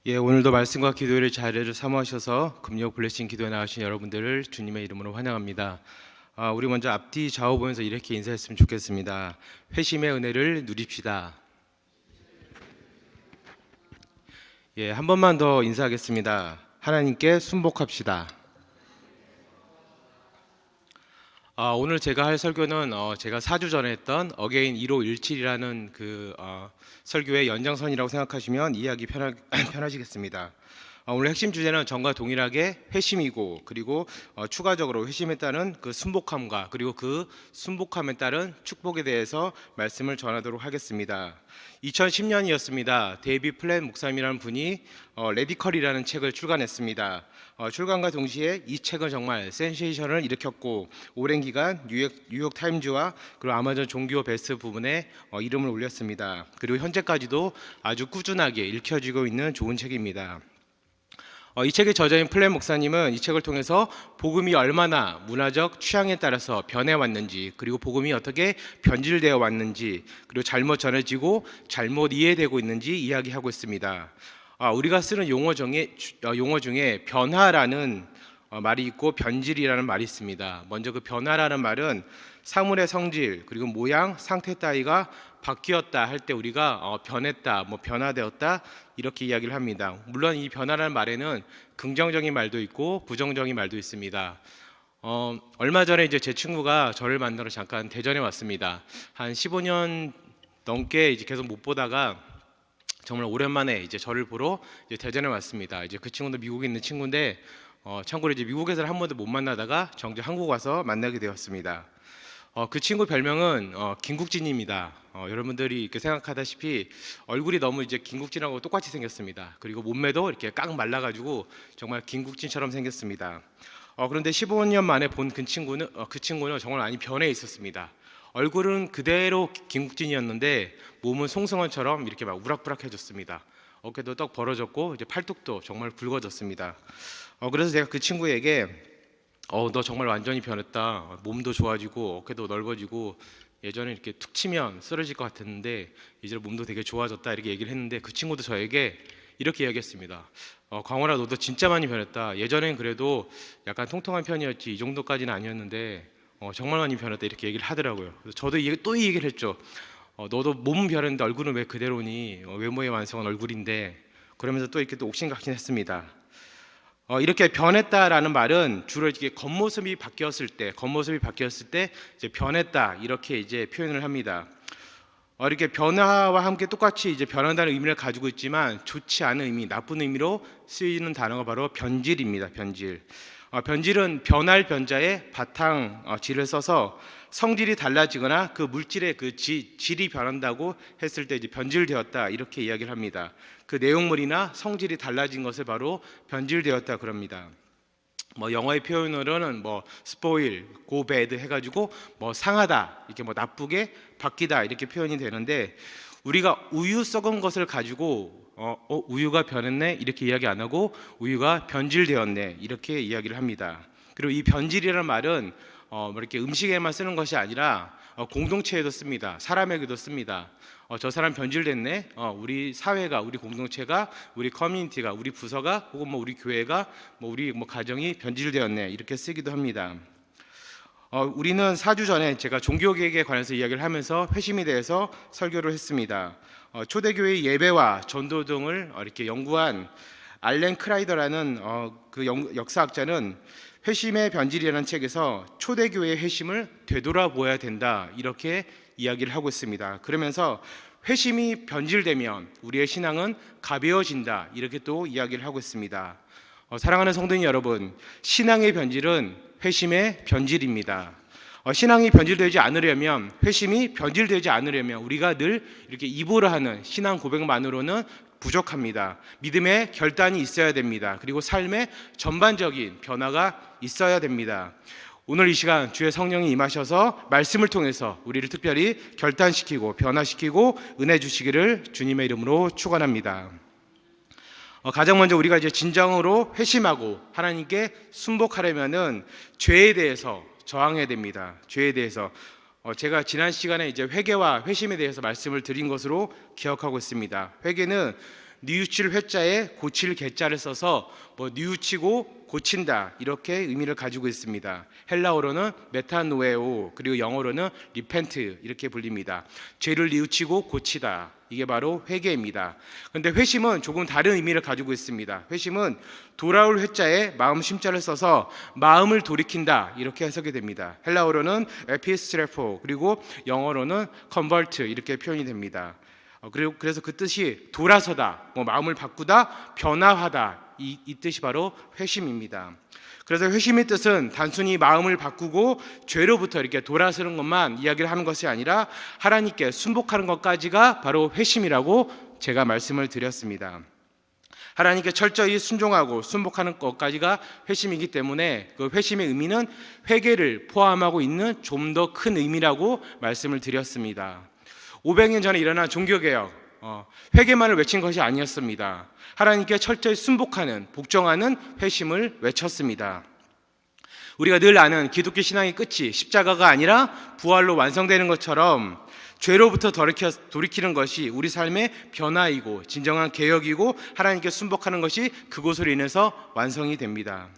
오늘도 말씀과 기도의 자리를 사모하셔서 금요 블레싱 기도에 나가신 여러분들을 주님의 이름으로 환영합니다. 우리 먼저 앞뒤 좌우 보면서 이렇게 인사했으면 좋겠습니다. 회심의 은혜를 누립시다. 한 번만 더 인사하겠습니다. 하나님께 순복합시다. 오늘 제가 할 설교는 제가 4주 전에 했던 어게인 1517이라는 설교의 연장선이라고 생각하시면 이해하기 편하시겠습니다. 오늘 핵심 주제는 전과 동일하게 회심이고, 그리고 추가적으로 회심에 따른 그 순복함과 그리고 그 순복함에 따른 축복에 대해서 말씀을 전하도록 하겠습니다. 2010년이었습니다. 데이비 플랫 목사님이라는 분이 레디컬이라는 책을 출간했습니다. 출간과 동시에 이 책은 정말 센세이션을 일으켰고, 오랜 기간 뉴욕 타임즈와 그리고 아마존 종교 베스트 부분에 이름을 올렸습니다. 그리고 현재까지도 아주 꾸준하게 읽혀지고 있는 좋은 책입니다. 이 책의 저자인 플랫 목사님은 이 책을 통해서 복음이 얼마나 문화적 취향에 따라서 변해왔는지, 그리고 복음이 어떻게 변질되어 왔는지, 그리고 잘못 전해지고 잘못 이해되고 있는지 이야기하고 있습니다. 우리가 쓰는 용어 중에 변화라는 말이 있고 변질이라는 말이 있습니다. 먼저 그 변화라는 말은 사물의 성질, 그리고 모양, 상태 따위가 바뀌었다 할 때 우리가 변했다, 변화되었다 이렇게 이야기를 합니다. 물론 이 변화라는 말에는 긍정적인 말도 있고 부정적인 말도 있습니다. 얼마 전에 이제 제 친구가 저를 만나러 잠깐 대전에 왔습니다. 한 15년 넘게 이제 계속 못 보다가 정말 오랜만에 이제 저를 보러 이제 대전에 왔습니다. 이제 그 친구도 미국에 있는 친구인데 참고로 이제 미국에서는 한 번도 못 만나다가 정작 한국 와서 만나게 되었습니다. 그 친구 별명은 김국진입니다. 여러분들이 이렇게 생각하다시피 얼굴이 너무 이제 김국진하고 똑같이 생겼습니다. 그리고 몸매도 이렇게 깡 말라가지고 정말 김국진처럼 생겼습니다. 그런데 15년 만에 본 그 친구는 정말 많이 변해 있었습니다. 얼굴은 그대로 김국진이었는데 몸은 송승헌처럼 이렇게 막 우락부락해졌습니다. 어깨도 떡 벌어졌고 이제 팔뚝도 정말 굵어졌습니다. 그래서 제가 그 친구에게 너 정말 완전히 변했다. 몸도 좋아지고 어깨도 넓어지고 예전에 이렇게 툭 치면 쓰러질 것 같았는데 이제 몸도 되게 좋아졌다 이렇게 얘기를 했는데, 그 친구도 저에게 이렇게 이야기했습니다. 광원아, 너도 진짜 많이 변했다. 예전엔 그래도 약간 통통한 편이었지 이 정도까지는 아니었는데 정말 많이 변했다 이렇게 얘기를 하더라고요. 그래서 저도 또 이 얘기를 했죠. 너도 몸은 변했는데 얼굴은 왜 그대로니? 외모의 완성은 얼굴인데. 그러면서 또 이렇게 또 옥신각신했습니다. 이렇게 변했다라는 말은 주로 이렇게 겉모습이 바뀌었을 때 이제 변했다 이렇게 이제 표현을 합니다. 이렇게 변화와 함께 똑같이 이제 변한다는 의미를 가지고 있지만 좋지 않은 의미, 나쁜 의미로 쓰이는 단어가 바로 변질입니다. 변질. 변질은 변할 변자에 바탕 질을 써서 성질이 달라지거나 그 물질의 그 질이 변한다고 했을 때 이제 변질되었다 이렇게 이야기를 합니다. 그 내용물이나 성질이 달라진 것을 바로 변질되었다 그럽니다. 영어의 표현으로는 spoil, go bad 해가지고 상하다, 이렇게 나쁘게 바뀌다 이렇게 표현이 되는데, 우리가 우유 썩은 것을 가지고 우유가 변했네 이렇게 이야기 안 하고 우유가 변질되었네 이렇게 이야기를 합니다. 그리고 이 변질이라는 말은 이렇게 음식에만 쓰는 것이 아니라 공동체에도 씁니다. 사람에게도 씁니다. 저 사람 변질됐네. 우리 사회가, 우리 공동체가, 우리 커뮤니티가, 우리 부서가, 혹은 우리 교회가, 우리 가정이 변질되었네 이렇게 쓰기도 합니다. 우리는 4주 전에 제가 종교개혁에 관해서 이야기를 하면서 회심에 대해서 설교를 했습니다. 초대교회의 예배와 전도 등을 이렇게 연구한 알렌 크라이더라는 그 역사학자는 회심의 변질이라는 책에서 초대교회의 회심을 되돌아보아야 된다 이렇게 이야기를 하고 있습니다. 그러면서 회심이 변질되면 우리의 신앙은 가벼워진다 이렇게 또 이야기를 하고 있습니다. 사랑하는 성도님 여러분, 신앙의 변질은 회심의 변질입니다. 신앙이 변질되지 않으려면, 회심이 변질되지 않으려면 우리가 늘 이렇게 입으로 하는 신앙 고백만으로는 부족합니다. 믿음의 결단이 있어야 됩니다. 그리고 삶의 전반적인 변화가 있어야 됩니다. 오늘 이 시간 주의 성령이 임하셔서 말씀을 통해서 우리를 특별히 결단시키고 변화시키고 은혜 주시기를 주님의 이름으로 축원합니다. 가장 먼저 우리가 이제 진정으로 회심하고 하나님께 순복하려면은 죄에 대해서 저항해야 됩니다. 죄에 대해서 제가 지난 시간에 이제 회개와 회심에 대해서 말씀을 드린 것으로 기억하고 있습니다. 회개는 뉘우칠 회자에 고칠 개자를 써서 뉘우치고 고친다 이렇게 의미를 가지고 있습니다. 헬라어로는 메타노에오, 그리고 영어로는 리펜트 이렇게 불립니다. 죄를 뉘우치고 고치다, 이게 바로 회개입니다. 그런데 회심은 조금 다른 의미를 가지고 있습니다. 회심은 돌아올 회자에 마음 심자를 써서 마음을 돌이킨다 이렇게 해석이 됩니다. 헬라어로는 에피스트레포, 그리고 영어로는 컨버트 이렇게 표현이 됩니다. 그래서 그 뜻이 돌아서다, 마음을 바꾸다, 변화하다, 이 뜻이 바로 회심입니다. 그래서 회심의 뜻은 단순히 마음을 바꾸고 죄로부터 이렇게 돌아서는 것만 이야기를 하는 것이 아니라 하나님께 순복하는 것까지가 바로 회심이라고 제가 말씀을 드렸습니다. 하나님께 철저히 순종하고 순복하는 것까지가 회심이기 때문에 그 회심의 의미는 회개를 포함하고 있는 좀 더 큰 의미라고 말씀을 드렸습니다. 500년 전에 일어난 종교개혁, 회개만을 외친 것이 아니었습니다. 하나님께 철저히 순복하는, 복종하는 회심을 외쳤습니다. 우리가 늘 아는 기독교 신앙의 끝이 십자가가 아니라 부활로 완성되는 것처럼 죄로부터 돌이키는 것이 우리 삶의 변화이고 진정한 개혁이고 하나님께 순복하는 것이 그것으로 인해서 완성이 됩니다.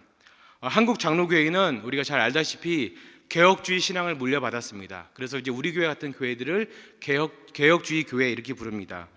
한국 장로교회는 우리가 잘 알다시피 개혁주의 신앙을 물려받았습니다. 그래서 이제 우리 교회 같은 교회들을 개혁주의 교회 이렇게 부릅니다.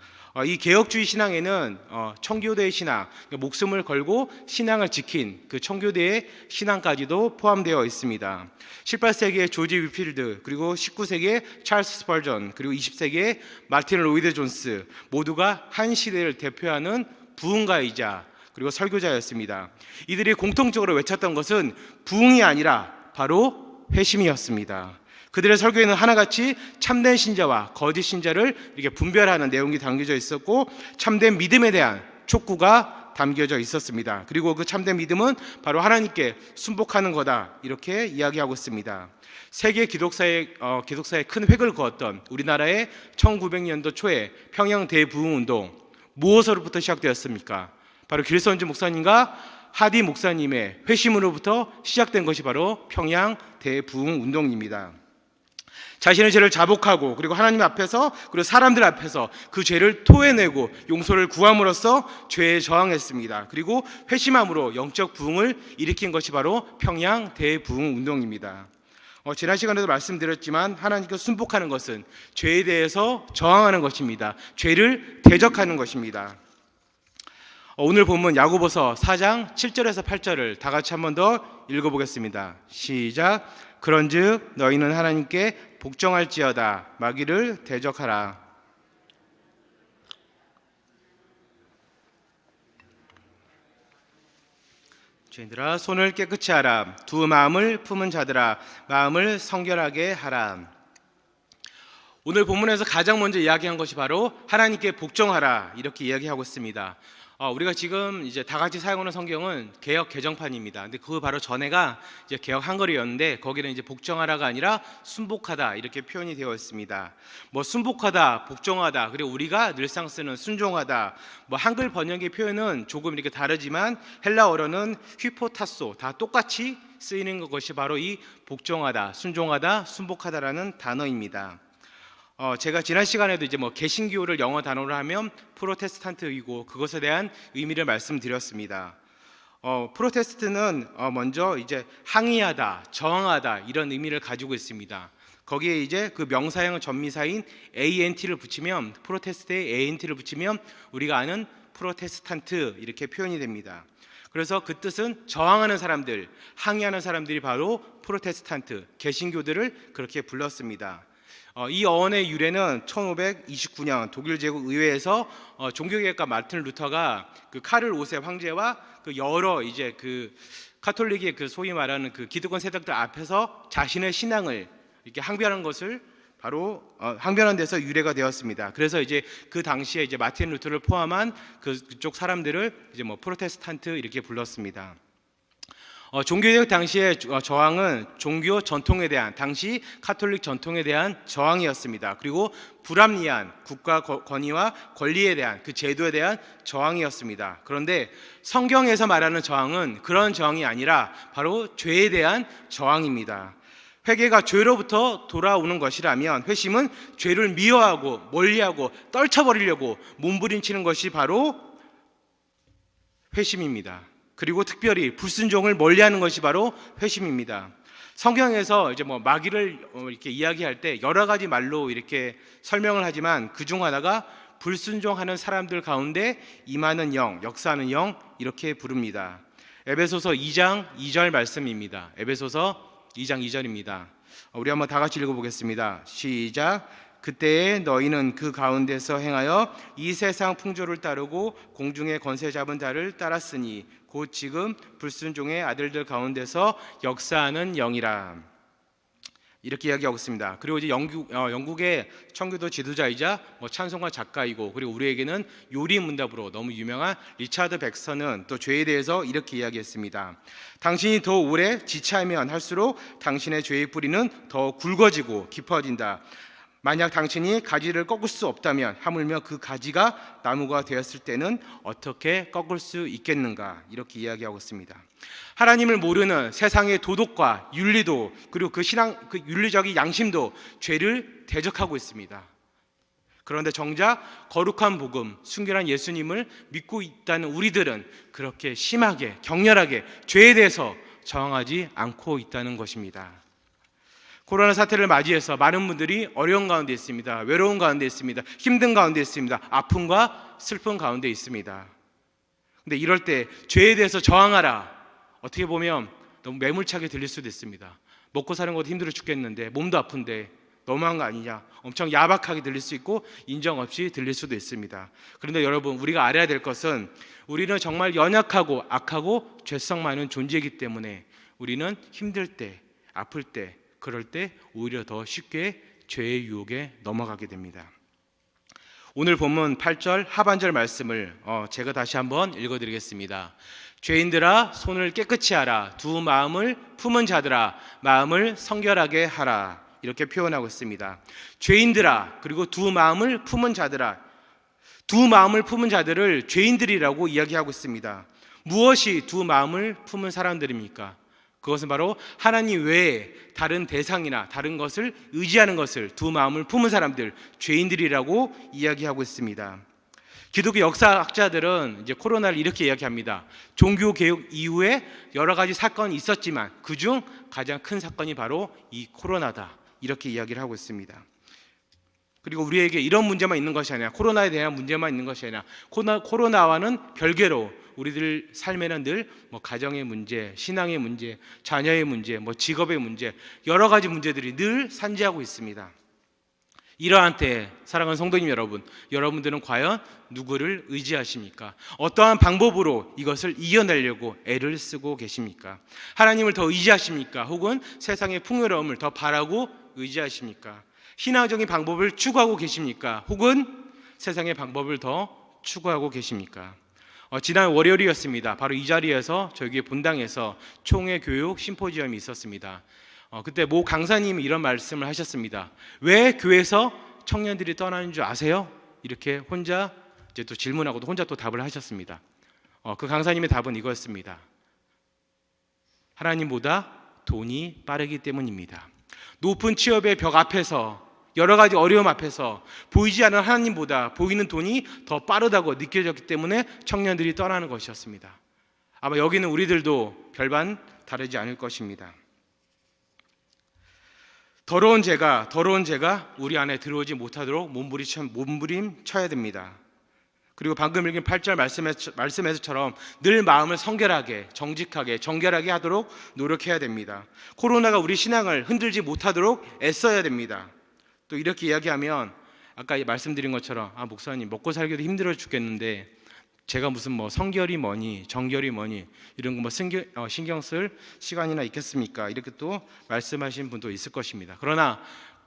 이 개혁주의 신앙에는 청교도의 신앙, 목숨을 걸고 신앙을 지킨 그 청교도의 신앙까지도 포함되어 있습니다. 18세기의 조지 위필드, 그리고 19세기의 찰스 스펄전, 그리고 20세기의 마틴 로이드 존스, 모두가 한 시대를 대표하는 부흥가이자 그리고 설교자였습니다. 이들이 공통적으로 외쳤던 것은 부흥이 아니라 바로 회심이었습니다. 그들의 설교에는 하나같이 참된 신자와 거짓 신자를 이렇게 분별하는 내용이 담겨져 있었고, 참된 믿음에 대한 촉구가 담겨져 있었습니다. 그리고 그 참된 믿음은 바로 하나님께 순복하는 거다 이렇게 이야기하고 있습니다. 세계 기독사에 큰 획을 그었던 우리나라의 1900년도 초에 평양 대부흥운동, 무엇으로부터 시작되었습니까? 바로 길선주 목사님과 하디 목사님의 회심으로부터 시작된 것이 바로 평양 대부흥 운동입니다. 자신의 죄를 자복하고 그리고 하나님 앞에서 그리고 사람들 앞에서 그 죄를 토해내고 용서를 구함으로써 죄에 저항했습니다. 그리고 회심함으로 영적 부흥을 일으킨 것이 바로 평양 대부흥 운동입니다. 지난 시간에도 말씀드렸지만 하나님께 순복하는 것은 죄에 대해서 저항하는 것입니다. 죄를 대적하는 것입니다. 오늘 본문 야고보서 4장 7절에서 8절을 다 같이 한 번 더 읽어보겠습니다. 시작. 그런즉 너희는 하나님께 복종할지어다, 마귀를 대적하라. 죄인들아 손을 깨끗이 하라. 두 마음을 품은 자들아 마음을 성결하게 하라. 오늘 본문에서 가장 먼저 이야기한 것이 바로 하나님께 복종하라 이렇게 이야기하고 있습니다. 우리가 지금 이제 다 같이 사용하는 성경은 개역 개정판입니다. 근데 그 바로 전에가 이제 개역 한글이었는데 거기는 이제 복종하라가 아니라 순복하다 이렇게 표현이 되어 있습니다. 순복하다, 복종하다, 그리고 우리가 늘상 쓰는 순종하다, 한글 번역의 표현은 조금 이렇게 다르지만 헬라어로는 휘포타소, 다 똑같이 쓰이는 것이 바로 이 복종하다, 순종하다, 순복하다라는 단어입니다. 제가 지난 시간에도 이제 개신교를 영어 단어로 하면 프로테스탄트이고 그것에 대한 의미를 말씀드렸습니다. 프로테스트는 먼저 이제 항의하다, 저항하다 이런 의미를 가지고 있습니다. 거기에 이제 그 명사형 전미사인 ANT를 붙이면, 프로테스트에 ANT를 붙이면 우리가 아는 프로테스탄트 이렇게 표현이 됩니다. 그래서 그 뜻은 저항하는 사람들, 항의하는 사람들이 바로 프로테스탄트, 개신교들을 그렇게 불렀습니다. 이 어원의 유래는 1529년 독일 제국 의회에서 종교개혁가 마틴 루터가 그 카를 5세 황제와 그 여러 이제 그 카톨릭의 그 소위 말하는 그 기득권 세력들 앞에서 자신의 신앙을 이렇게 항변한 것을 바로 항변한 데서 유래가 되었습니다. 그래서 이제 그 당시에 이제 마틴 루터를 포함한 그쪽 사람들을 이제 프로테스탄트 이렇게 불렀습니다. 종교개혁 당시의 저항은 종교 전통에 대한, 당시 카톨릭 전통에 대한 저항이었습니다. 그리고 불합리한 국가 권위와 권리에 대한, 그 제도에 대한 저항이었습니다. 그런데 성경에서 말하는 저항은 그런 저항이 아니라 바로 죄에 대한 저항입니다. 회개가 죄로부터 돌아오는 것이라면 회심은 죄를 미워하고 멀리하고 떨쳐버리려고 몸부림치는 것이 바로 회심입니다. 그리고 특별히 불순종을 멀리하는 것이 바로 회심입니다. 성경에서 이제 마귀를 이렇게 이야기할 때 여러 가지 말로 이렇게 설명을 하지만 그중 하나가 불순종하는 사람들 가운데 임하는 영, 역사하는 영 이렇게 부릅니다. 에베소서 2장 2절 말씀입니다. 에베소서 2장 2절입니다. 우리 한번 다 같이 읽어보겠습니다. 시작. 그때에 너희는 그 가운데서 행하여 이 세상 풍조를 따르고 공중의 권세 잡은 자를 따랐으니 곧 지금 불순종의 아들들 가운데서 역사하는 영이라. 이렇게 이야기하고 있습니다. 그리고 이제 영국의 청교도 지도자이자 찬송가 작가이고 그리고 우리에게는 요리문답으로 너무 유명한 리차드 백서는 또 죄에 대해서 이렇게 이야기했습니다. 당신이 더 오래 지체하면 할수록 당신의 죄의 뿌리는 더 굵어지고 깊어진다. 만약 당신이 가지를 꺾을 수 없다면 하물며 그 가지가 나무가 되었을 때는 어떻게 꺾을 수 있겠는가? 이렇게 이야기하고 있습니다. 하나님을 모르는 세상의 도덕과 윤리도 그리고 그 윤리적인 양심도 죄를 대적하고 있습니다. 그런데 정작 거룩한 복음, 순결한 예수님을 믿고 있다는 우리들은 그렇게 심하게 격렬하게 죄에 대해서 저항하지 않고 있다는 것입니다. 코로나 사태를 맞이해서 많은 분들이 어려운 가운데 있습니다. 외로운 가운데 있습니다. 힘든 가운데 있습니다. 아픔과 슬픔 가운데 있습니다. 근데 이럴 때 죄에 대해서 저항하라. 어떻게 보면 너무 매몰차게 들릴 수도 있습니다. 먹고 사는 것도 힘들어 죽겠는데 몸도 아픈데 너무한 거 아니냐. 엄청 야박하게 들릴 수 있고 인정 없이 들릴 수도 있습니다. 그런데 여러분, 우리가 알아야 될 것은 우리는 정말 연약하고 악하고 죄성 많은 존재이기 때문에 우리는 힘들 때, 아플 때, 그럴 때 오히려 더 쉽게 죄의 유혹에 넘어가게 됩니다. 오늘 본문 8절 하반절 말씀을 제가 다시 한번 읽어드리겠습니다. 죄인들아 손을 깨끗이 하라. 두 마음을 품은 자들아 마음을 성결하게 하라. 이렇게 표현하고 있습니다. 죄인들아 그리고 두 마음을 품은 자들아. 두 마음을 품은 자들을 죄인들이라고 이야기하고 있습니다. 무엇이 두 마음을 품은 사람들입니까? 그것은 바로 하나님 외에 다른 대상이나 다른 것을 의지하는 것을 두 마음을 품은 사람들, 죄인들이라고 이야기하고 있습니다. 기독교 역사학자들은 이제 코로나를 이렇게 이야기합니다. 종교 개혁 이후에 여러 가지 사건이 있었지만 그중 가장 큰 사건이 바로 이 코로나다. 이렇게 이야기를 하고 있습니다. 그리고 우리에게 이런 문제만 있는 것이 아니라 코로나에 대한 문제만 있는 것이 아니라 코로나와는 별개로 우리들 삶에는 늘 가정의 문제, 신앙의 문제, 자녀의 문제, 직업의 문제 여러 가지 문제들이 늘 산재하고 있습니다. 이러한 때 사랑하는 성도님 여러분, 여러분들은 과연 누구를 의지하십니까? 어떠한 방법으로 이것을 이겨내려고 애를 쓰고 계십니까? 하나님을 더 의지하십니까? 혹은 세상의 풍요로움을 더 바라고 의지하십니까? 신앙적인 방법을 추구하고 계십니까? 혹은 세상의 방법을 더 추구하고 계십니까? 지난 월요일이었습니다. 바로 이 자리에서 저희 본당에서 총회 교육 심포지엄이 있었습니다. 그때 모 강사님이 이런 말씀을 하셨습니다. 왜 교회에서 청년들이 떠나는 줄 아세요? 이렇게 혼자 이제 또 질문하고도 혼자 또 답을 하셨습니다. 그 강사님의 답은 이거였습니다. 하나님보다 돈이 빠르기 때문입니다. 높은 취업의 벽 앞에서 여러 가지 어려움 앞에서 보이지 않는 하나님보다 보이는 돈이 더 빠르다고 느껴졌기 때문에 청년들이 떠나는 것이었습니다. 아마 여기는 우리들도 별반 다르지 않을 것입니다. 더러운 죄가 우리 안에 들어오지 못하도록 몸부림쳐야 됩니다. 그리고 방금 읽은 8절 말씀에서처럼 늘 마음을 성결하게, 정직하게, 정결하게 하도록 노력해야 됩니다. 코로나가 우리 신앙을 흔들지 못하도록 애써야 됩니다. 또 이렇게 이야기하면 아까 말씀드린 것처럼 목사님 먹고 살기도 힘들어 죽겠는데 제가 무슨 성결이 뭐니 정결이 뭐니 이런 거 신경 쓸 시간이나 있겠습니까? 이렇게 또 말씀하신 분도 있을 것입니다. 그러나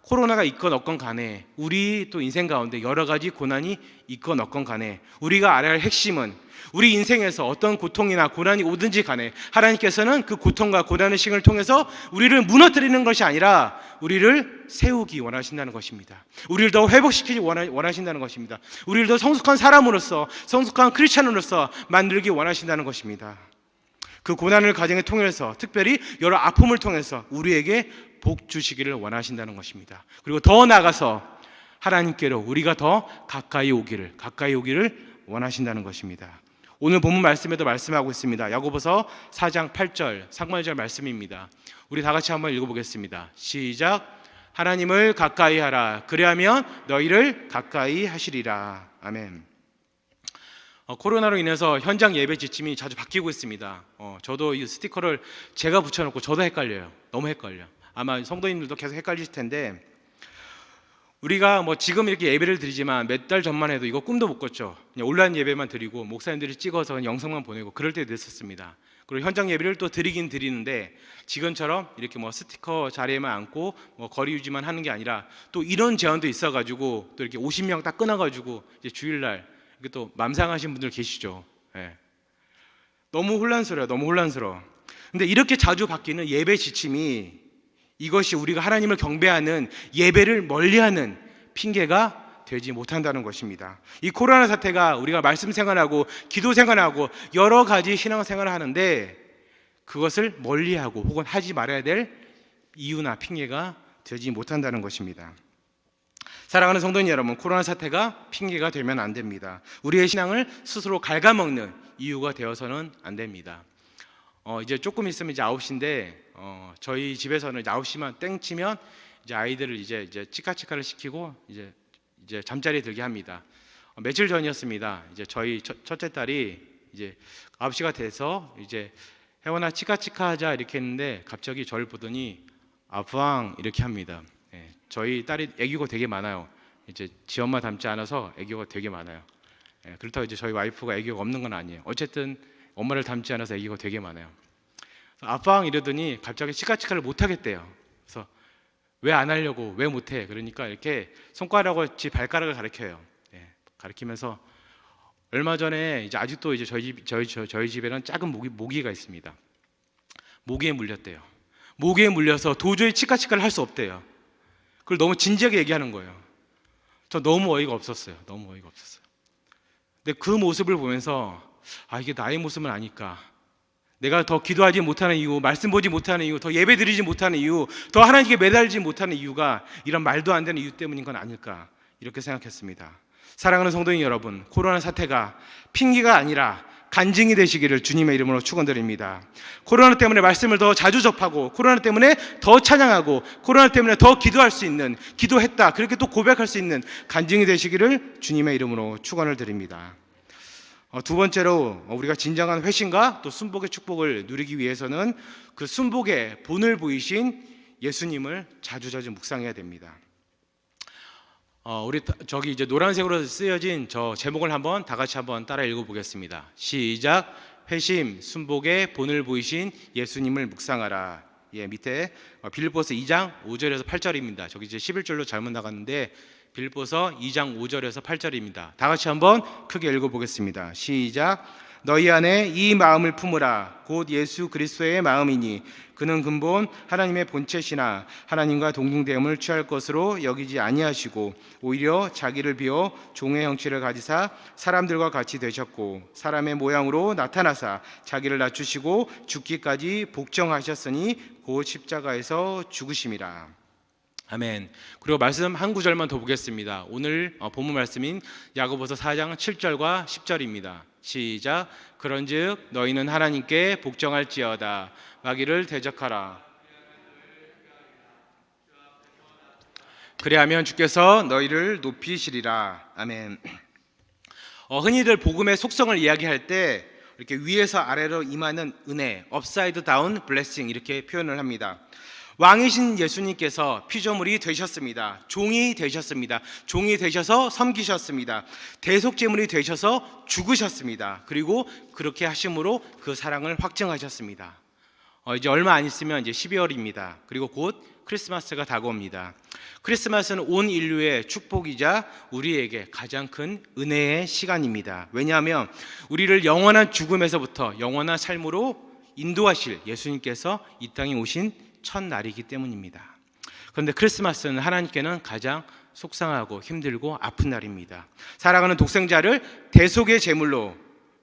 코로나가 있건 없건 간에 우리 또 인생 가운데 여러 가지 고난이 있건 없건 간에 우리가 알아야 할 핵심은 우리 인생에서 어떤 고통이나 고난이 오든지 간에 하나님께서는 그 고통과 고난의 시간을 통해서 우리를 무너뜨리는 것이 아니라 우리를 세우기 원하신다는 것입니다. 우리를 더 회복시키기 원하신다는 것입니다. 우리를 더 성숙한 사람으로서 성숙한 크리스찬으로서 만들기 원하신다는 것입니다. 그 고난을 가정에 통해서 특별히 여러 아픔을 통해서 우리에게 복 주시기를 원하신다는 것입니다. 그리고 더 나아가서 하나님께로 우리가 더 가까이 오기를 원하신다는 것입니다. 오늘 본문 말씀에도 말씀하고 있습니다. 야고보서 4장 8절 상반절 말씀입니다. 우리 다 같이 한번 읽어보겠습니다. 시작. 하나님을 가까이 하라. 그리하면 너희를 가까이 하시리라. 아멘. 코로나로 인해서 현장 예배 지침이 자주 바뀌고 있습니다. 저도 이 스티커를 제가 붙여놓고 저도 헷갈려요. 너무 헷갈려. 아마 성도님들도 계속 헷갈리실 텐데, 우리가 지금 이렇게 예배를 드리지만 몇 달 전만 해도 이거 꿈도 못 꿨죠. 그냥 온라인 예배만 드리고 목사님들이 찍어서 그냥 영상만 보내고 그럴 때도 있었습니다. 그리고 현장 예배를 또 드리긴 드리는데, 지금처럼 이렇게 스티커 자리에만 앉고 거리 유지만 하는 게 아니라 또 이런 제한도 있어가지고 또 이렇게 50명 딱 끊어가지고 이제 주일날 이게 또 맘상하신 분들 계시죠. 예. 너무 혼란스러워요. 너무 혼란스러워. 근데 이렇게 자주 바뀌는 예배 지침이, 이것이 우리가 하나님을 경배하는 예배를 멀리하는 핑계가 되지 못한다는 것입니다. 이 코로나 사태가 우리가 말씀 생활하고 기도 생활하고 여러 가지 신앙 생활을 하는데, 그것을 멀리하고 혹은 하지 말아야 될 이유나 핑계가 되지 못한다는 것입니다. 사랑하는 성도님 여러분, 코로나 사태가 핑계가 되면 안 됩니다. 우리의 신앙을 스스로 갉아먹는 이유가 되어서는 안 됩니다. 이제 조금 있으면 이제 9시인데 저희 집에서는 이제 9시만 땡 치면 이제 아이들을 이제 치카치카를 시키고 이제 잠자리에 들게 합니다. 며칠 전이었습니다. 이제 저희 첫째 딸이 이제 9시가 돼서 이제 혜원아 치카치카 하자 이렇게 했는데, 갑자기 저를 보더니 아부앙 이렇게 합니다. 저희 딸이 애교가 되게 많아요. 이제 지 엄마 닮지 않아서 애교가 되게 많아요. 그렇다고 이제 저희 와이프가 애교가 없는 건 아니에요. 어쨌든 엄마를 닮지 않아서 애교가 되게 많아요. 아빠랑 이러더니 갑자기 치카치카를 못 하겠대요. 그래서 왜 안 하려고, 왜 못해? 그러니까 이렇게 손가락으로 지 발가락을 가리켜요. 가리키면서 얼마 전에 이제 아직도 이제 저희 집에는 작은 모기가 있습니다. 모기에 물렸대요. 모기에 물려서 도저히 치카치카를 할 수 없대요. 그걸 너무 진지하게 얘기하는 거예요. 저 너무 어이가 없었어요. 너무 어이가 없었어요. 근데 그 모습을 보면서 이게 나의 모습은 아닐까. 내가 더 기도하지 못하는 이유, 말씀 보지 못하는 이유, 더 예배 드리지 못하는 이유, 더 하나님께 매달리지 못하는 이유가 이런 말도 안 되는 이유 때문인 건 아닐까, 이렇게 생각했습니다. 사랑하는 성도님 여러분, 코로나 사태가 핑계가 아니라 간증이 되시기를 주님의 이름으로 축원드립니다. 코로나 때문에 말씀을 더 자주 접하고, 코로나 때문에 더 찬양하고, 코로나 때문에 더 기도할 수 있는, 기도했다 그렇게 또 고백할 수 있는 간증이 되시기를 주님의 이름으로 축원을 드립니다. 두 번째로, 우리가 진정한 회심과 또 순복의 축복을 누리기 위해서는 그 순복의 본을 보이신 예수님을 자주자주 묵상해야 됩니다. 우리 저기 이제 노란색으로 쓰여진 저 제목을 한번 다 같이 한번 따라 읽어보겠습니다. 시작. 회심 순복의 본을 보이신 예수님을 묵상하라. 밑에 빌립보서 2장 5절에서 8절입니다. 저기 이제 11절로 잘못 나갔는데 빌립보서 2장 5절에서 8절입니다. 다 같이 한번 크게 읽어보겠습니다. 시작. 너희 안에 이 마음을 품으라. 곧 예수 그리스도의 마음이니 그는 근본 하나님의 본체시나 하나님과 동등됨을 취할 것으로 여기지 아니하시고 오히려 자기를 비워 종의 형체를 가지사 사람들과 같이 되셨고 사람의 모양으로 나타나사 자기를 낮추시고 죽기까지 복종하셨으니 곧 십자가에서 죽으심이라. 아멘. 그리고 말씀 한 구절만 더 보겠습니다. 오늘 본문 말씀인 야고보서 4장 7절과 10절입니다. 시작. 그런즉 너희는 하나님께 복종할지어다. 마귀를 대적하라. 그리하면 주께서 너희를 높이시리라. 아멘. 흔히들 복음의 속성을 이야기할 때 이렇게 위에서 아래로 임하는 은혜, 업사이드 다운 블레싱 이렇게 표현을 합니다. 왕이신 예수님께서 피조물이 되셨습니다. 종이 되셨습니다. 종이 되셔서 섬기셨습니다. 대속제물이 되셔서 죽으셨습니다. 그리고 그렇게 하심으로 그 사랑을 확증하셨습니다. 이제 얼마 안 있으면 이제 12월입니다. 그리고 곧 크리스마스가 다가옵니다. 크리스마스는 온 인류의 축복이자 우리에게 가장 큰 은혜의 시간입니다. 왜냐하면 우리를 영원한 죽음에서부터 영원한 삶으로 인도하실 예수님께서 이 땅에 오신 첫날이기 때문입니다. 그런데 크리스마스는 하나님께는 가장 속상하고 힘들고 아픈 날입니다. 사랑하는 독생자를 대속의 제물로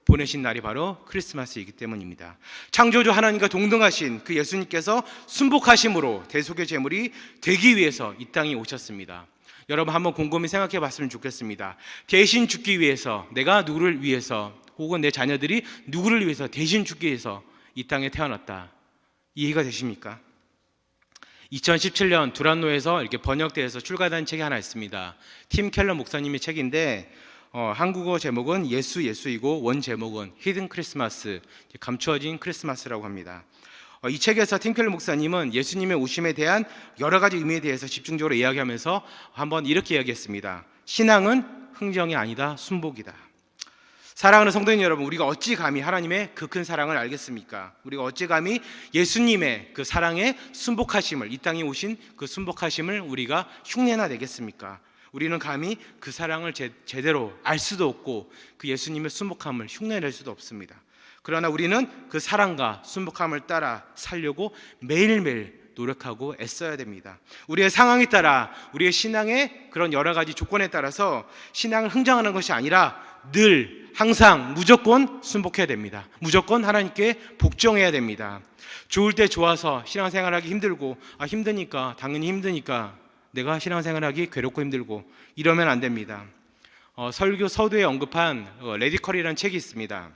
보내신 날이 바로 크리스마스이기 때문입니다. 창조주 하나님과 동등하신 그 예수님께서 순복하심으로 대속의 제물이 되기 위해서 이 땅에 오셨습니다. 여러분 한번 곰곰이 생각해 봤으면 좋겠습니다. 대신 죽기 위해서 내가 누구를 위해서 혹은 내 자녀들이 누구를 위해서 대신 죽기 위해서 이 땅에 태어났다. 이해가 되십니까? 2017년 두란노에서 이렇게 번역돼서 출간한 책이 하나 있습니다. 팀 켈러 목사님의 책인데 한국어 제목은 예수이고 원 제목은 히든 크리스마스, 감추어진 크리스마스라고 합니다. 이 책에서 팀 켈러 목사님은 예수님의 오심에 대한 여러 가지 의미에 대해서 집중적으로 이야기하면서 한번 이렇게 이야기했습니다. 신앙은 흥정이 아니다, 순복이다. 사랑하는 성도님 여러분, 우리가 어찌 감히 하나님의 그 큰 사랑을 알겠습니까? 우리가 어찌 감히 예수님의 그 사랑의 순복하심을, 이 땅에 오신 그 순복하심을 우리가 흉내나 내겠습니까? 우리는 감히 그 사랑을 제대로 알 수도 없고 그 예수님의 순복함을 흉내낼 수도 없습니다. 그러나 우리는 그 사랑과 순복함을 따라 살려고 매일매일 노력하고 애써야 됩니다. 우리의 상황에 따라, 우리의 신앙의 그런 여러 가지 조건에 따라서 신앙을 흥정하는 것이 아니라 늘 항상 무조건 순복해야 됩니다. 무조건 하나님께 복종해야 됩니다. 좋을 때 좋아서 신앙생활하기 힘들고 힘드니까, 당연히 힘드니까 내가 신앙생활하기 괴롭고 힘들고 이러면 안 됩니다. 설교 서두에 언급한 레디컬이라는 책이 있습니다.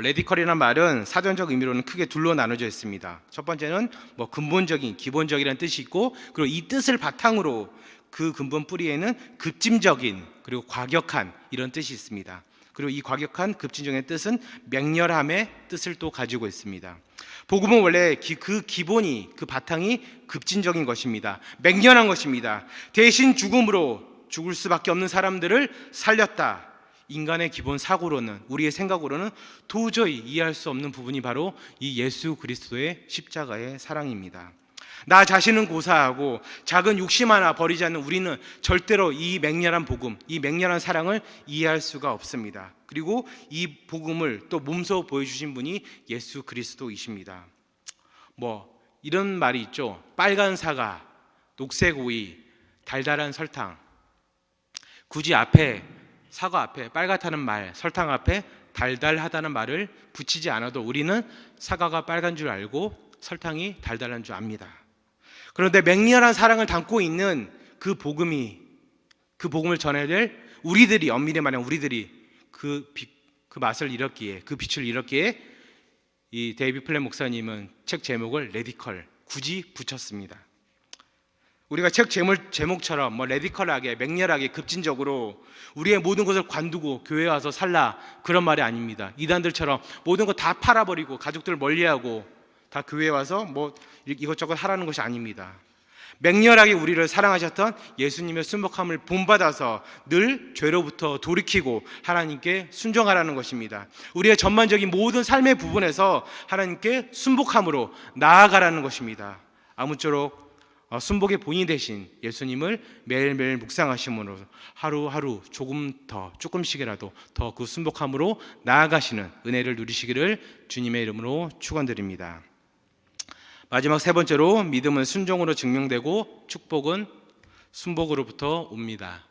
레디컬이라는 말은 사전적 의미로는 크게 둘로 나눠져 있습니다. 첫 번째는 근본적인, 기본적이라는 뜻이 있고, 그리고 이 뜻을 바탕으로 그 근본 뿌리에는 급진적인 그리고 과격한 이런 뜻이 있습니다. 그리고 이 과격한 급진적인 뜻은 맹렬함의 뜻을 또 가지고 있습니다. 복음은 원래 그 기본이, 그 바탕이 급진적인 것입니다. 맹렬한 것입니다. 대신 죽음으로 죽을 수밖에 없는 사람들을 살렸다. 인간의 기본 사고로는, 우리의 생각으로는 도저히 이해할 수 없는 부분이 바로 이 예수 그리스도의 십자가의 사랑입니다. 나 자신은 고사하고 작은 욕심 하나 버리지 않는 우리는 절대로 이 맹렬한 복음, 이 맹렬한 사랑을 이해할 수가 없습니다. 그리고 이 복음을 또 몸소 보여주신 분이 예수 그리스도이십니다. 이런 말이 있죠. 빨간 사과, 녹색 오이, 달달한 설탕. 굳이 앞에, 사과 앞에 빨갛다는 말, 설탕 앞에 달달하다는 말을 붙이지 않아도 우리는 사과가 빨간 줄 알고 설탕이 달달한 줄 압니다. 그런데 맹렬한 사랑을 담고 있는 그 복음을 전해야 될 우리들이, 엄밀히 말하면 우리들이 그 맛을 잃었기에, 그 빛을 잃었기에 이 데이비 플랫 목사님은 책 제목을 레디컬, 굳이 붙였습니다. 우리가 책 제목처럼 레디컬하게, 맹렬하게, 급진적으로 우리의 모든 것을 관두고 교회에 와서 살라, 그런 말이 아닙니다. 이단들처럼 모든 것 다 팔아버리고 가족들 멀리하고 다 교회에 와서 이것저것 하라는 것이 아닙니다. 맹렬하게 우리를 사랑하셨던 예수님의 순복함을 본받아서 늘 죄로부터 돌이키고 하나님께 순종하라는 것입니다. 우리의 전반적인 모든 삶의 부분에서 하나님께 순복함으로 나아가라는 것입니다. 아무쪼록 순복의 본인 대신 예수님을 매일매일 묵상하심으로 하루하루 조금씩이라도 더 그 순복함으로 나아가시는 은혜를 누리시기를 주님의 이름으로 축원드립니다. 마지막 세 번째로, 믿음은 순종으로 증명되고 축복은 순복으로부터 옵니다.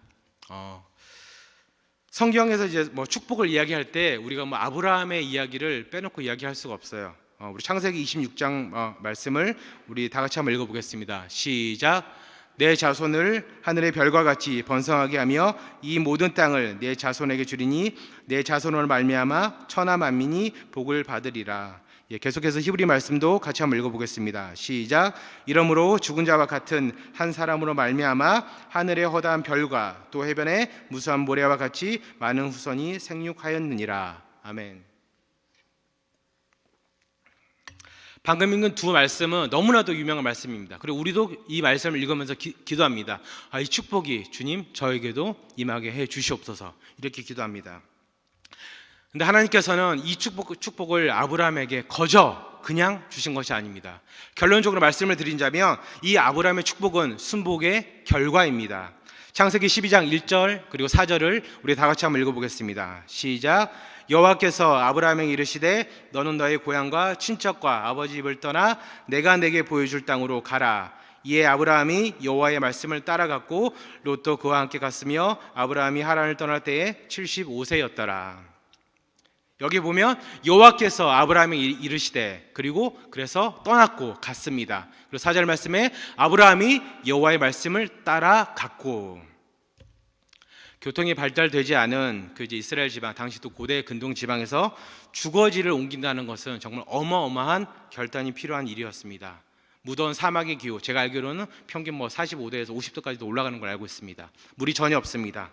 성경에서 이제 축복을 이야기할 때 우리가 아브라함의 이야기를 빼놓고 이야기할 수가 없어요. 우리 창세기 26장 말씀을 우리 다 같이 한번 읽어보겠습니다. 시작. 내 자손을 하늘의 별과 같이 번성하게 하며 이 모든 땅을 내 자손에게 주리니 내 자손으로 말미암아 천하 만민이 복을 받으리라. 계속해서 히브리 말씀도 같이 한번 읽어보겠습니다. 시작. 이러므로 죽은 자와 같은 한 사람으로 말미암아 하늘의 허다한 별과 또 해변의 무수한 모래와 같이 많은 후손이 생육하였느니라. 아멘. 방금 읽은 두 말씀은 너무나도 유명한 말씀입니다. 그리고 우리도 이 말씀을 읽으면서 기도합니다. 이 축복이 주님 저에게도 임하게 해 주시옵소서, 이렇게 기도합니다. 근데 하나님께서는 이 축복을 아브라함에게 거저 그냥 주신 것이 아닙니다. 결론적으로 말씀을 드리자면 이 아브라함의 축복은 순복의 결과입니다. 창세기 12장 1절 그리고 4절을 우리 다 같이 한번 읽어보겠습니다. 시작. 여호와께서 아브라함에게 이르시되 너는 너의 고향과 친척과 아버지 집을 떠나 내가 내게 보여줄 땅으로 가라. 이에 아브라함이 여호와의 말씀을 따라갔고 롯도 그와 함께 갔으며 아브라함이 하란을 떠날 때에 75세였더라. 여기 보면 여호와께서 아브라함에게 이르시되, 그리고 그래서 떠났고 갔습니다. 그리고 4절 말씀에 아브라함이 여호와의 말씀을 따라갔고, 교통이 발달되지 않은 그 이제 이스라엘 지방, 당시 또 고대 근동 지방에서 주거지를 옮긴다는 것은 정말 어마어마한 결단이 필요한 일이었습니다. 무더운 사막의 기후, 제가 알기로는 평균 45도에서 50도까지도 올라가는 걸 알고 있습니다. 물이 전혀 없습니다.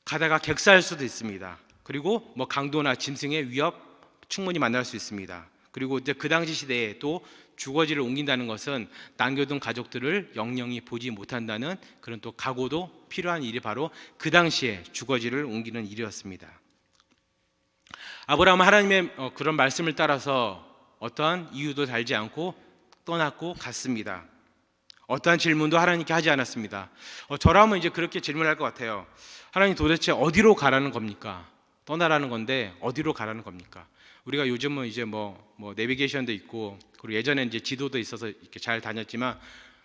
가다가 객사할 수도 있습니다. 그리고 강도나 짐승의 위협 충분히 만날 수 있습니다. 그리고 이제 그 당시 시대에 또 주거지를 옮긴다는 것은 남겨둔 가족들을 영영이 보지 못한다는 그런 또 각오도 필요한 일이 바로 그 당시에 주거지를 옮기는 일이었습니다. 아브라함은 하나님의 그런 말씀을 따라서 어떠한 이유도 달지 않고 떠났고 갔습니다. 어떠한 질문도 하나님께 하지 않았습니다. 저라면 이제 그렇게 질문할 것 같아요. 하나님 도대체 어디로 가라는 겁니까? 떠나라는 건데 어디로 가라는 겁니까? 우리가 요즘은 이제 내비게이션도 있고 그리고 예전에 이제 지도도 있어서 이렇게 잘 다녔지만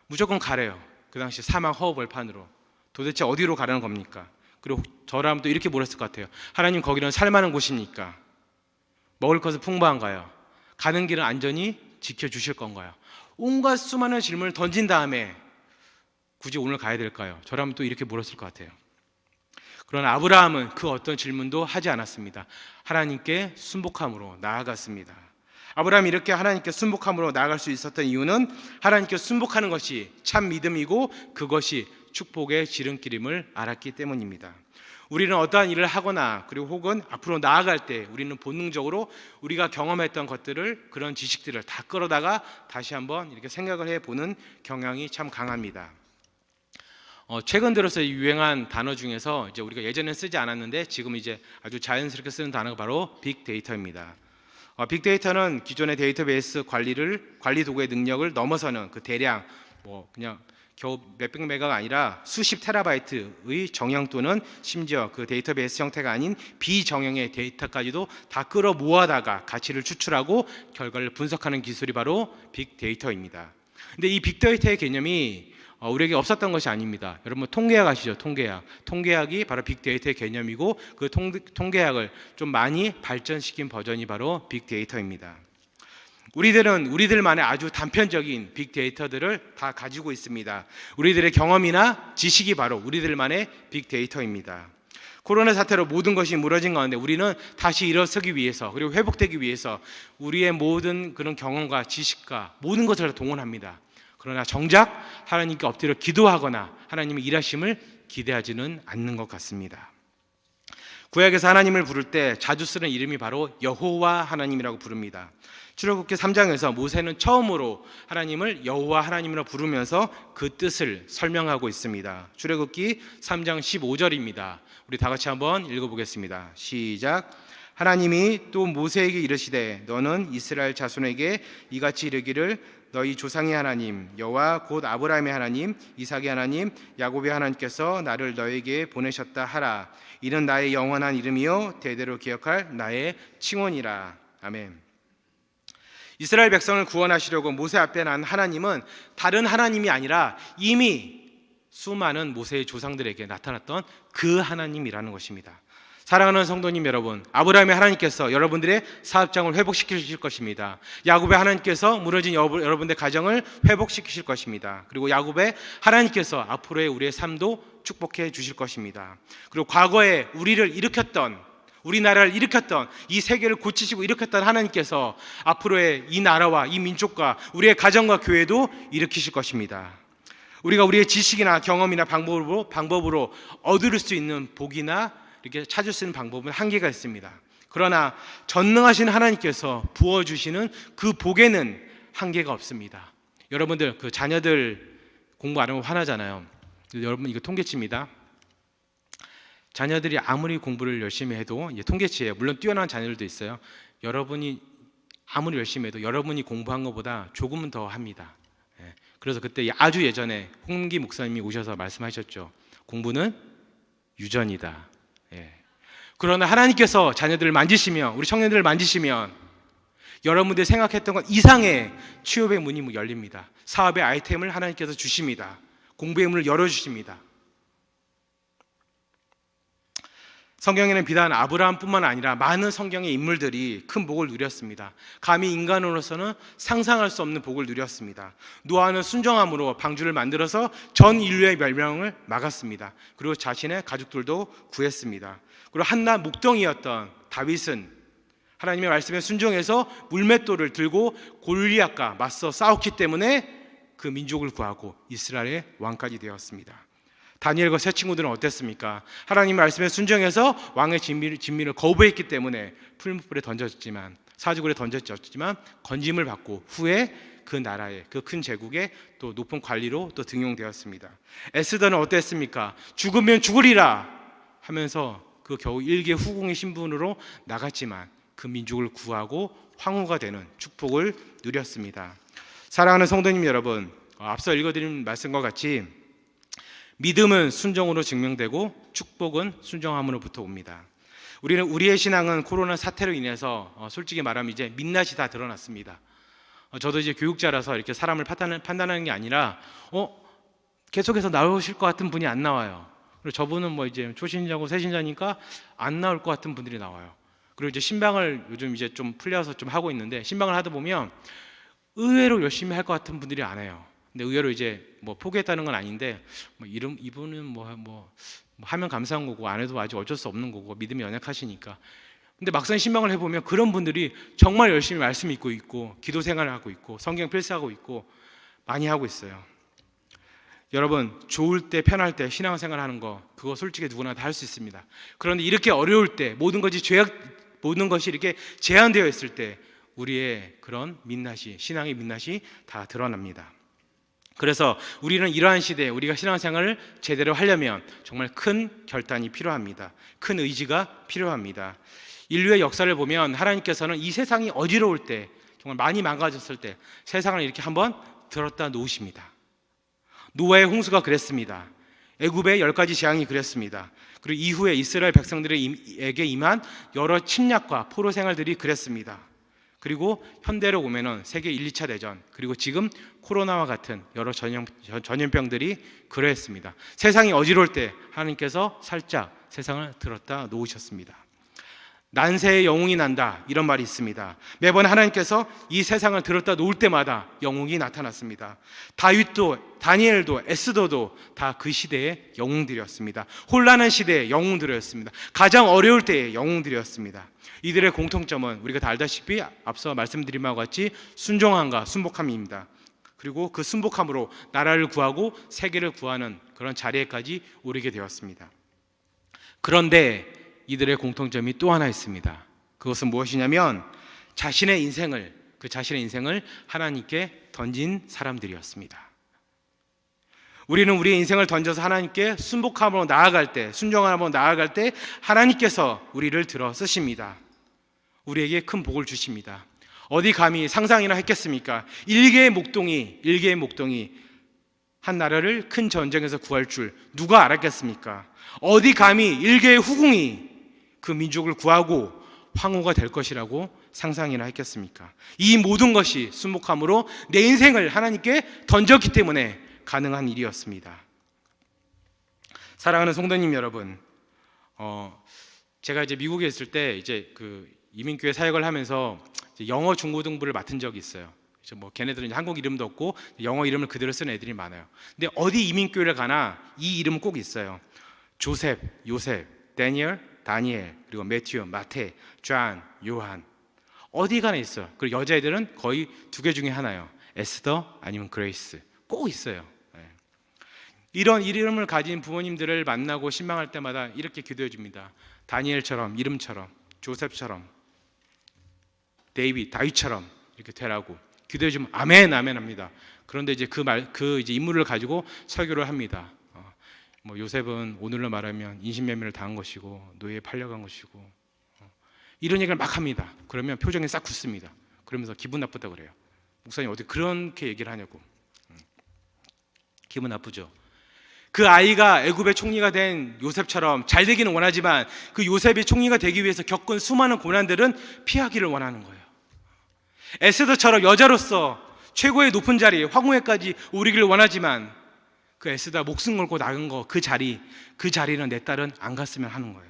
무조건 가래요. 그 당시 사막 허허벌판으로. 도대체 어디로 가라는 겁니까? 그리고 저라면 또 이렇게 물었을 것 같아요. 하나님 거기는 살만한 곳입니까? 먹을 것은 풍부한가요? 가는 길은 안전히 지켜주실 건가요? 온갖 수많은 질문을 던진 다음에 굳이 오늘 가야 될까요? 저라면 또 이렇게 물었을 것 같아요. 그러나 아브라함은 그 어떤 질문도 하지 않았습니다. 하나님께 순복함으로 나아갔습니다. 아브라함이 이렇게 하나님께 순복함으로 나아갈 수 있었던 이유는 하나님께 순복하는 것이 참 믿음이고 그것이 축복의 지름길임을 알았기 때문입니다. 우리는 어떠한 일을 하거나 그리고 혹은 앞으로 나아갈 때 우리는 본능적으로 우리가 경험했던 것들을, 그런 지식들을 다 끌어다가 다시 한번 이렇게 생각을 해보는 경향이 참 강합니다. 최근 들어서 유행한 단어 중에서 이제 우리가 예전엔 쓰지 않았는데 지금 이제 아주 자연스럽게 쓰는 단어가 바로 빅데이터입니다. 빅데이터는 기존의 데이터베이스 관리 도구의 능력을 넘어서는 그 대량 그냥 겨우 몇백 메가가 아니라 수십 테라바이트의 정형 또는 심지어 그 데이터베이스 형태가 아닌 비정형의 데이터까지도 다 끌어 모아다가 가치를 추출하고 결과를 분석하는 기술이 바로 빅데이터입니다. 근데 이 빅데이터의 개념이 우리에게 없었던 것이 아닙니다. 여러분 통계학 아시죠? 통계학이 바로 빅데이터의 개념이고 그 통계학을 좀 많이 발전시킨 버전이 바로 빅데이터입니다. 우리들은 우리들만의 아주 단편적인 빅데이터들을 다 가지고 있습니다. 우리들의 경험이나 지식이 바로 우리들만의 빅데이터입니다. 코로나 사태로 모든 것이 무너진 가운데 우리는 다시 일어서기 위해서 그리고 회복되기 위해서 우리의 모든 그런 경험과 지식과 모든 것을 동원합니다. 그러나 정작 하나님께 엎드려 기도하거나 하나님의 일하심을 기대하지는 않는 것 같습니다. 구약에서 하나님을 부를 때 자주 쓰는 이름이 바로 여호와 하나님이라고 부릅니다. 출애굽기 3장에서 모세는 처음으로 하나님을 여호와 하나님이라 부르면서 그 뜻을 설명하고 있습니다. 출애굽기 3장 15절입니다. 우리 다 같이 한번 읽어보겠습니다. 시작. 하나님이 또 모세에게 이르시되 너는 이스라엘 자손에게 이같이 이르기를 너희 조상의 하나님 여호와 곧 아브라함의 하나님 이삭의 하나님 야곱의 하나님께서 나를 너에게 보내셨다 하라. 이는 나의 영원한 이름이요 대대로 기억할 나의 칭언이라. 아멘. 이스라엘 백성을 구원하시려고 모세 앞에 난 하나님은 다른 하나님이 아니라 이미 수많은 모세의 조상들에게 나타났던 그 하나님이라는 것입니다. 사랑하는 성도님 여러분, 아브라함의 하나님께서 여러분들의 사업장을 회복시키실 것입니다. 야곱의 하나님께서 무너진 여러분들의 가정을 회복시키실 것입니다. 그리고 야곱의 하나님께서 앞으로의 우리의 삶도 축복해 주실 것입니다. 그리고 과거에 우리를 일으켰던, 우리나라를 일으켰던, 이 세계를 고치시고 일으켰던 하나님께서 앞으로의 이 나라와 이 민족과 우리의 가정과 교회도 일으키실 것입니다. 우리가 우리의 지식이나 경험이나 방법으로 얻을 수 있는 복이나 이렇게 찾을 수 있는 방법은 한계가 있습니다. 그러나 전능하신 하나님께서 부어주시는 그 복에는 한계가 없습니다. 여러분들 그 자녀들 공부 안 하면 화나잖아요. 여러분 이거 통계치입니다. 자녀들이 아무리 공부를 열심히 해도 이게 통계치예요. 물론 뛰어난 자녀들도 있어요. 여러분이 아무리 열심히 해도 여러분이 공부한 것보다 조금은 더 합니다. 그래서 그때 아주 예전에 홍기 목사님이 오셔서 말씀하셨죠. 공부는 유전이다. 그러나 하나님께서 자녀들을 만지시면, 우리 청년들을 만지시면 여러분들이 생각했던 것 이상의 취업의 문이 열립니다. 사업의 아이템을 하나님께서 주십니다. 공부의 문을 열어주십니다. 성경에는 비단 아브라함뿐만 아니라 많은 성경의 인물들이 큰 복을 누렸습니다. 감히 인간으로서는 상상할 수 없는 복을 누렸습니다. 노아는 순종함으로 방주를 만들어서 전 인류의 멸망을 막았습니다. 그리고 자신의 가족들도 구했습니다. 그리고 한낱 목동이었던 다윗은 하나님의 말씀에 순종해서 물맷돌을 들고 골리앗과 맞서 싸웠기 때문에 그 민족을 구하고 이스라엘의 왕까지 되었습니다. 다니엘과 세 친구들은 어땠습니까? 하나님 말씀에 순종해서 왕의 진미를 거부했기 때문에 풀무불에 던졌지만, 사지굴에 던졌지만 건짐을 받고 후에 그 나라의 그 큰 제국의 또 높은 관리로 또 등용되었습니다. 에스더는 어땠습니까? 죽으면 죽으리라 하면서 그 겨우 일개 후궁의 신분으로 나갔지만 그 민족을 구하고 황후가 되는 축복을 누렸습니다. 사랑하는 성도님 여러분, 앞서 읽어드린 말씀과 같이 믿음은 순종으로 증명되고 축복은 순종함으로부터 옵니다. 우리의 신앙은 코로나 사태로 인해서 솔직히 말하면 이제 민낯이 다 드러났습니다. 저도 이제 교육자라서 이렇게 사람을 판단하는 게 아니라 계속해서 나오실 것 같은 분이 안 나와요. 그리고 저분은 뭐 이제 초신자고 새신자니까 안 나올 것 같은 분들이 나와요. 그리고 이제 신방을 요즘 이제 좀 풀려서 좀 하고 있는데, 신방을 하다 보면 의외로 열심히 할 것 같은 분들이 안 해요. 근데 의외로 이제 뭐 포기했다는 건 아닌데, 이분은 뭐 하면 감사한 거고 안 해도 아직 어쩔 수 없는 거고 믿음이 연약하시니까. 근데 막상 신방을 해보면 그런 분들이 정말 열심히 말씀 읽고 있고 기도 생활을 하고 있고 성경 필사하고 있고 많이 하고 있어요. 여러분, 좋을 때 편할 때 신앙생활 하는 거 그거 솔직히 누구나 다 할 수 있습니다. 그런데 이렇게 어려울 때 모든 것이 이렇게 제한되어 있을 때 우리의 그런 민낯이, 신앙의 민낯이 다 드러납니다. 그래서 우리는 이러한 시대에 우리가 신앙생활을 제대로 하려면 정말 큰 결단이 필요합니다. 큰 의지가 필요합니다. 인류의 역사를 보면 하나님께서는 이 세상이 어지러울 때, 정말 많이 망가졌을 때 세상을 이렇게 한번 들었다 놓으십니다. 노아의 홍수가 그랬습니다. 애굽의 10가지 재앙이 그랬습니다. 그리고 이후에 이스라엘 백성들에게 임한 여러 침략과 포로 생활들이 그랬습니다. 그리고 현대로 오면은 세계 1, 2차 대전, 그리고 지금 코로나와 같은 여러 전염병들이 그러했습니다. 세상이 어지러울 때 하나님께서 살짝 세상을 들었다 놓으셨습니다. 난세의 영웅이 난다, 이런 말이 있습니다. 매번 하나님께서 이 세상을 들었다 놓을 때마다 영웅이 나타났습니다. 다윗도, 다니엘도, 에스더도 다 그 시대의 영웅들이었습니다. 혼란한 시대의 영웅들이었습니다. 가장 어려울 때의 영웅들이었습니다. 이들의 공통점은 우리가 다 알다시피 앞서 말씀드린 바와 같이 순종함과 순복함입니다. 그리고 그 순복함으로 나라를 구하고 세계를 구하는 그런 자리에까지 오르게 되었습니다. 그런데 이들의 공통점이 또 하나 있습니다. 그것은 무엇이냐면 자신의 인생을 하나님께 던진 사람들이었습니다. 우리는 우리의 인생을 던져서 하나님께 순복함으로 나아갈 때, 순종함으로 나아갈 때 하나님께서 우리를 들어 쓰십니다. 우리에게 큰 복을 주십니다. 어디 감히 상상이나 했겠습니까? 일개의 목동이 한 나라를 큰 전쟁에서 구할 줄 누가 알았겠습니까? 어디 감히 일개의 후궁이 그 민족을 구하고 황후가 될 것이라고 상상이나 했겠습니까? 이 모든 것이 순복함으로 내 인생을 하나님께 던졌기 때문에 가능한 일이었습니다. 사랑하는 성도님 여러분, 제가 이제 미국에 있을 때 이제 그 이민교회 사역을 하면서 영어 중고등부를 맡은 적이 있어요. 뭐 걔네들은 한국 이름도 없고 영어 이름을 그대로 쓰는 애들이 많아요. 근데 어디 이민교회를 가나 이 이름은 꼭 있어요. 조셉, 요셉, 다니엘, 그리고 매튜, 마태, 존, 요한, 어디 가나 있어요. 그리고 여자애들은 거의 2개 중에 하나예요. 에스더 아니면 그레이스, 꼭 있어요. 이런 이름을 가진 부모님들을 만나고 신방할 때마다 이렇게 기도해 줍니다. 다니엘처럼, 이름처럼, 조셉처럼, 다윗처럼 이렇게 되라고 기도해 주면 아멘 합니다. 그런데 이제 그 인물을 가지고 설교를 합니다. 뭐 요셉은 오늘로 말하면 인신매매를 당한 것이고 노예에 팔려간 것이고 이런 얘기를 막 합니다. 그러면 표정이 싹 굳습니다. 그러면서 기분 나쁘다고 그래요. 목사님 어떻게 그렇게 얘기를 하냐고. 기분 나쁘죠. 그 아이가 애굽의 총리가 된 요셉처럼 잘 되기는 원하지만 그 요셉이 총리가 되기 위해서 겪은 수많은 고난들은 피하기를 원하는 거예요. 에스더처럼 여자로서 최고의 높은 자리, 황후에까지 오르기를 원하지만 그 에스더가 목숨 걸고 나간 거, 그 자리는 내 딸은 안 갔으면 하는 거예요.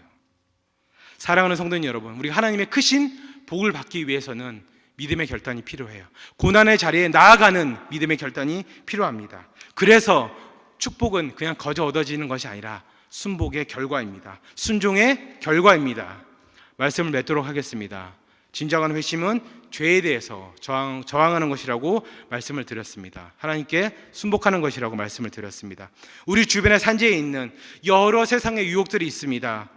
사랑하는 성도님 여러분, 우리가 하나님의 크신 복을 받기 위해서는 믿음의 결단이 필요해요. 고난의 자리에 나아가는 믿음의 결단이 필요합니다. 그래서 축복은 그냥 거저 얻어지는 것이 아니라 순복의 결과입니다. 순종의 결과입니다. 말씀을 맺도록 하겠습니다. 진정한 회심은 죄에 대해서 저항하는 것이라고 말씀을 드렸습니다. 하나님께 순복하는 것이라고 말씀을 드렸습니다. 우리 주변의 산지에 있는 여러 세상의 유혹들이 있습니다.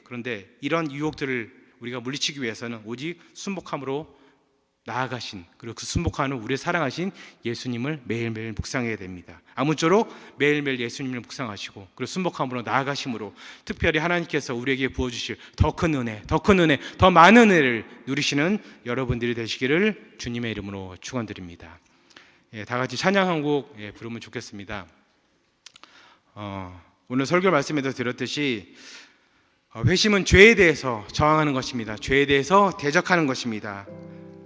그런데 이런 유혹들을 우리가 물리치기 위해서는 오직 순복함으로 나아가신, 그리고 그 순복하는 우리의 사랑하신 예수님을 매일매일 묵상해야 됩니다. 아무쪼록 매일매일 예수님을 묵상하시고 그리고 순복함으로 나아가심으로 특별히 하나님께서 우리에게 부어주실 더 큰 은혜, 더 많은 은혜를 누리시는 여러분들이 되시기를 주님의 이름으로 축원드립니다. 다 같이 찬양 한 곡 부르면 좋겠습니다. 오늘 설교 말씀에도 드렸듯이 회심은 죄에 대해서 저항하는 것입니다. 죄에 대해서 대적하는 것입니다.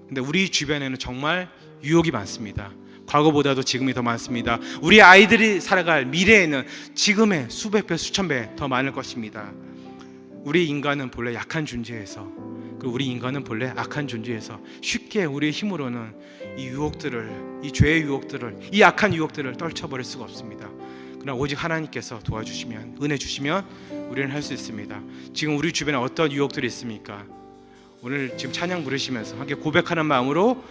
근데 우리 주변에는 정말 유혹이 많습니다. 과거보다도 지금이 더 많습니다. 우리 아이들이 살아갈 미래에는 지금의 수백 배, 수천 배 더 많을 것입니다. 우리 인간은 본래 약한 존재에서, 그리고 우리 인간은 본래 악한 존재에서 쉽게 우리의 힘으로는 이 유혹들을, 이 죄의 유혹들을, 이 악한 유혹들을 떨쳐버릴 수가 없습니다. 그러나 오직 하나님께서 도와주시면, 은혜 주시면 우리는 할 수 있습니다. 지금 우리 주변에 어떤 유혹들이 있습니까? 오늘 지금 찬양 부르시면서 함께 고백하는 마음으로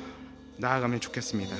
나아가면 좋겠습니다.